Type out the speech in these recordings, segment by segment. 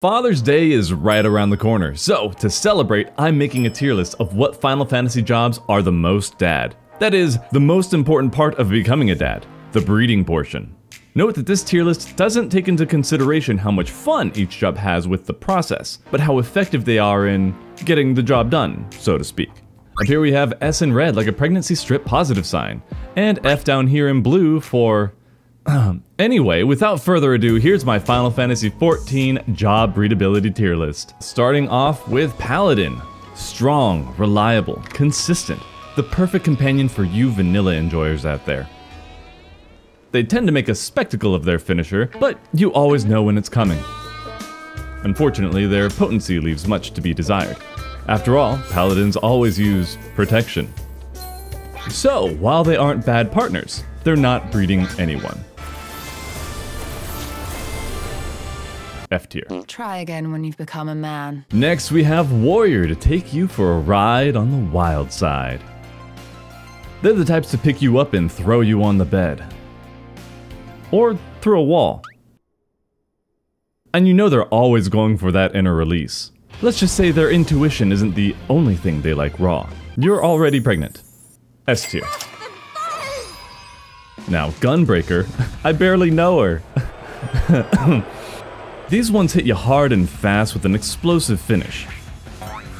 Father's Day is right around the corner, so to celebrate, I'm making a tier list of what Final Fantasy jobs are the most dad. That is, the most important part of becoming a dad, the breeding portion. Note that this tier list doesn't take into consideration how much fun each job has with the process, but how effective they are in getting the job done, so to speak. Up here we have S in red like a pregnancy strip positive sign, and F down here in blue for... Anyway, without further ado, here's my Final Fantasy XIV job breedability tier list. Starting off with Paladin. Strong, reliable, consistent. The perfect companion for you vanilla enjoyers out there. They tend to make a spectacle of their finisher, but you always know when it's coming. Unfortunately, their potency leaves much to be desired. After all, Paladins always use protection. So, while they aren't bad partners, they're not breeding anyone. F tier. Try again when you've become a man. Next we have Warrior to take you for a ride on the wild side. They're the types to pick you up and throw you on the bed. Or through a wall. And you know they're always going for that inner release. Let's just say their intuition isn't the only thing they like raw. You're already pregnant. S tier. Now, Gunbreaker, I barely know her. These ones hit you hard and fast with an explosive finish.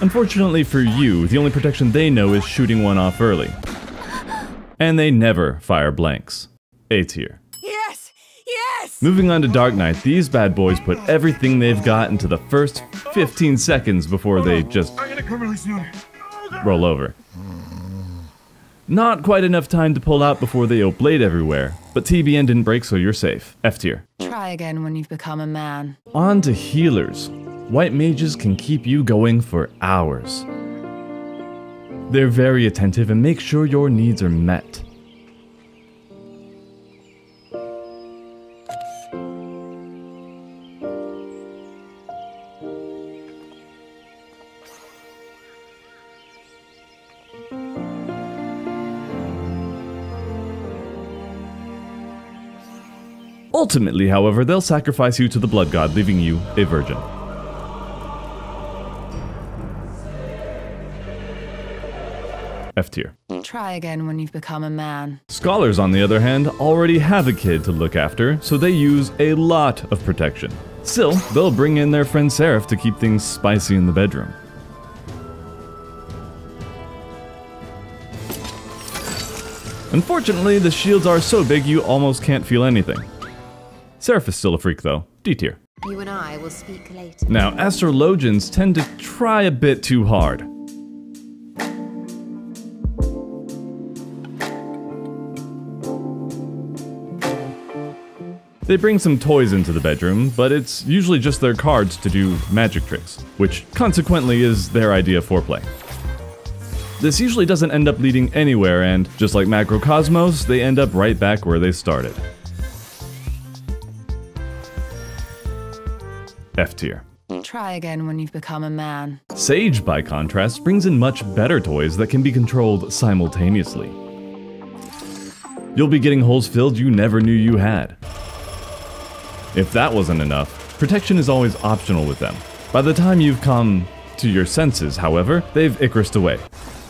Unfortunately for you, the only protection they know is shooting one off early. And they never fire blanks. A tier. Yes! Yes! Moving on to Dark Knight, these bad boys put everything they've got into the first 15 seconds before they just roll over. Not quite enough time to pull out before they blade everywhere, but TBN didn't break, so you're safe. F tier. Try again when you've become a man. On to healers. White mages can keep you going for hours. They're very attentive and make sure your needs are met. Ultimately, however, they'll sacrifice you to the blood god, leaving you a virgin. F tier. Try again when you've become a man. Scholars, on the other hand, already have a kid to look after, so they use a lot of protection. Still, they'll bring in their friend Seraph to keep things spicy in the bedroom. Unfortunately, the shields are so big you almost can't feel anything. Seraph is still a freak though, D tier. You and I will speak later. Now, astrologians tend to try a bit too hard. They bring some toys into the bedroom, but it's usually just their cards to do magic tricks, which consequently is their idea of foreplay. This usually doesn't end up leading anywhere, and just like Macrocosmos, they end up right back where they started. F tier. Try again when you've become a man. Sage, by contrast, brings in much better toys that can be controlled simultaneously. You'll be getting holes filled you never knew you had. If that wasn't enough, protection is always optional with them. By the time you've come to your senses, however, they've Icarus'd away.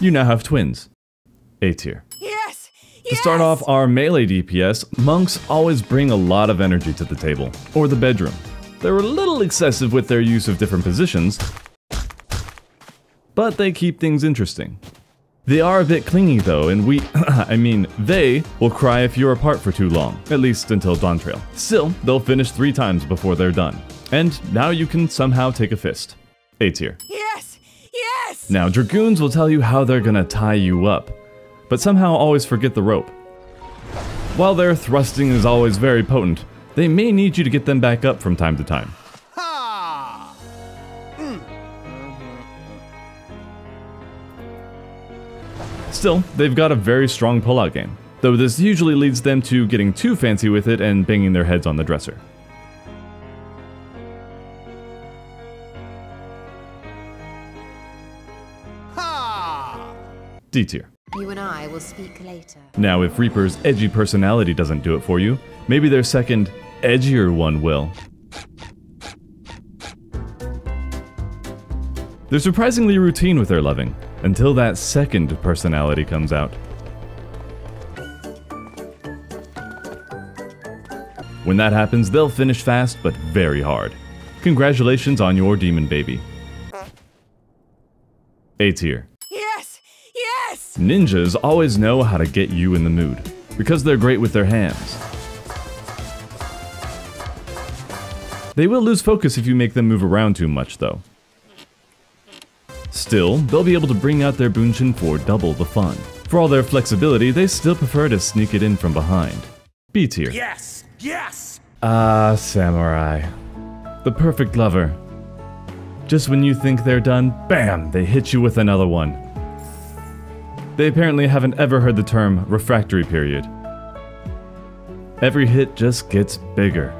You now have twins. A tier. Yes! To start off our melee DPS, monks always bring a lot of energy to the table, or the bedroom. They're a little excessive with their use of different positions, but they keep things interesting. They are a bit clingy though, and they will cry if you're apart for too long, at least until Dawntrail. Still, they'll finish 3 times before they're done. And now you can somehow take a fist. A tier. Yes! Yes! Now, Dragoons will tell you how they're gonna tie you up, but somehow always forget the rope. While their thrusting is always very potent, they may need you to get them back up from time to time. Still, they've got a very strong pullout game, though this usually leads them to getting too fancy with it and banging their heads on the dresser. D tier. You and I will speak later. Now, if Reaper's edgy personality doesn't do it for you, maybe their second, edgier one will. They're surprisingly routine with their loving, until that second personality comes out. When that happens, they'll finish fast but very hard. Congratulations on your demon baby. A tier. Yes! Yes! Ninjas always know how to get you in the mood, because they're great with their hands. They will lose focus if you make them move around too much though. Still, they'll be able to bring out their bunshin for double the fun. For all their flexibility, they still prefer to sneak it in from behind. B tier. Yes! Yes! Ah, samurai. The perfect lover. Just when you think they're done, bam, they hit you with another one. They apparently haven't ever heard the term refractory period. Every hit just gets bigger.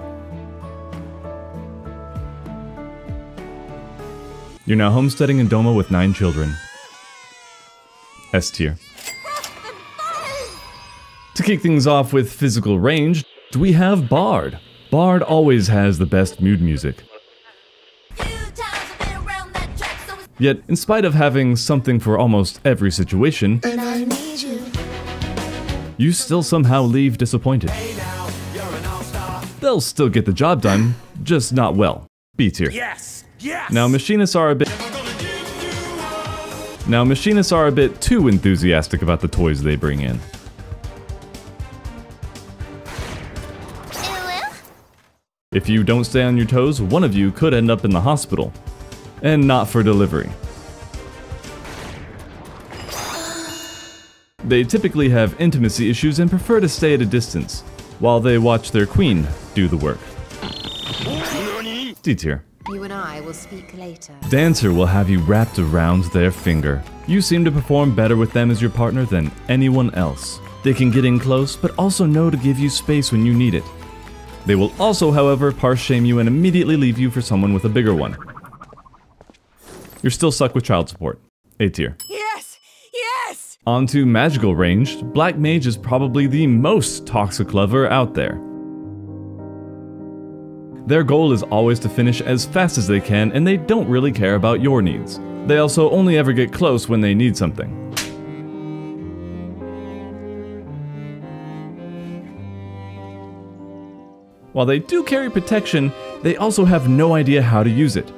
You're now homesteading in Doma with 9 children. S tier. To kick things off with physical range, we have Bard. Bard always has the best mood music. Yet, in spite of having something for almost every situation, you still somehow leave disappointed. They'll still get the job done, just not well. B tier. Yes! Yes! Now machinists are a bit too enthusiastic about the toys they bring in. If you don't stay on your toes, one of you could end up in the hospital. And not for delivery. They typically have intimacy issues and prefer to stay at a distance, while they watch their queen do the work. D tier. You and I will speak later. Dancer will have you wrapped around their finger. You seem to perform better with them as your partner than anyone else. They can get in close, but also know to give you space when you need it. They will also, however, parse shame you and immediately leave you for someone with a bigger one. You're still stuck with child support. A tier. Yes! Yes! On to magical range, Black Mage is probably the most toxic lover out there. Their goal is always to finish as fast as they can, and they don't really care about your needs. They also only ever get close when they need something. While they do carry protection, they also have no idea how to use it.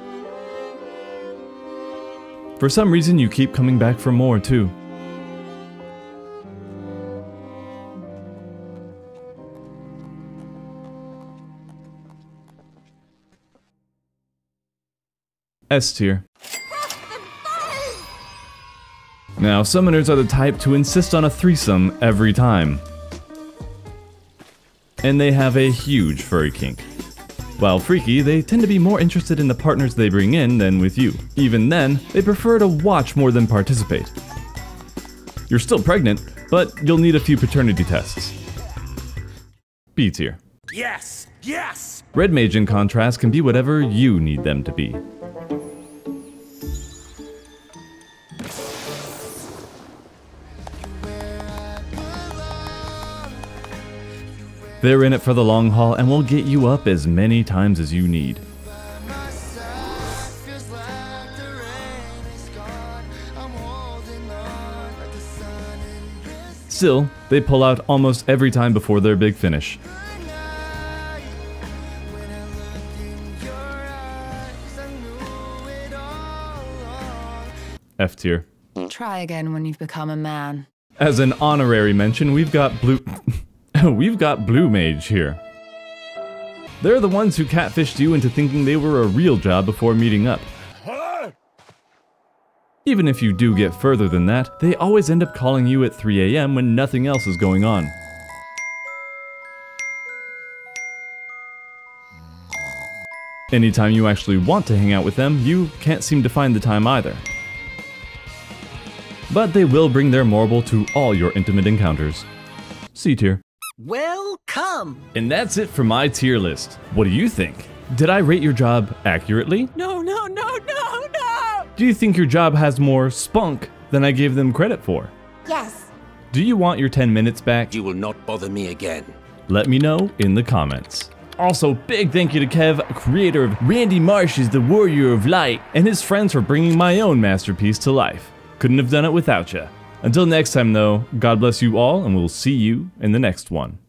For some reason, you keep coming back for more too. S tier. Now, summoners are the type to insist on a threesome every time. And they have a huge furry kink. While freaky, they tend to be more interested in the partners they bring in than with you. Even then, they prefer to watch more than participate. You're still pregnant, but you'll need a few paternity tests. B tier. Yes! Yes! Red Mage, in contrast, can be whatever you need them to be. They're in it for the long haul and will get you up as many times as you need. Still, they pull out almost every time before their big finish. F tier. Try again when you've become a man. As an honorary mention, we've got Blue Mage here. They're the ones who catfished you into thinking they were a real job before meeting up. Even if you do get further than that, they always end up calling you at 3 AM when nothing else is going on. Anytime you actually want to hang out with them, you can't seem to find the time either. But they will bring their marble to all your intimate encounters. C tier. Welcome! And that's it for my tier list. What do you think? Did I rate your job accurately? No, no, no, no, no! Do you think your job has more spunk than I gave them credit for? Yes. Do you want your 10 minutes back? You will not bother me again. Let me know in the comments. Also, big thank you to Kev, creator of Randy Marsh's The Warrior of Light, and his friends for bringing my own masterpiece to life. Couldn't have done it without ya. Until next time though, God bless you all, and we'll see you in the next one.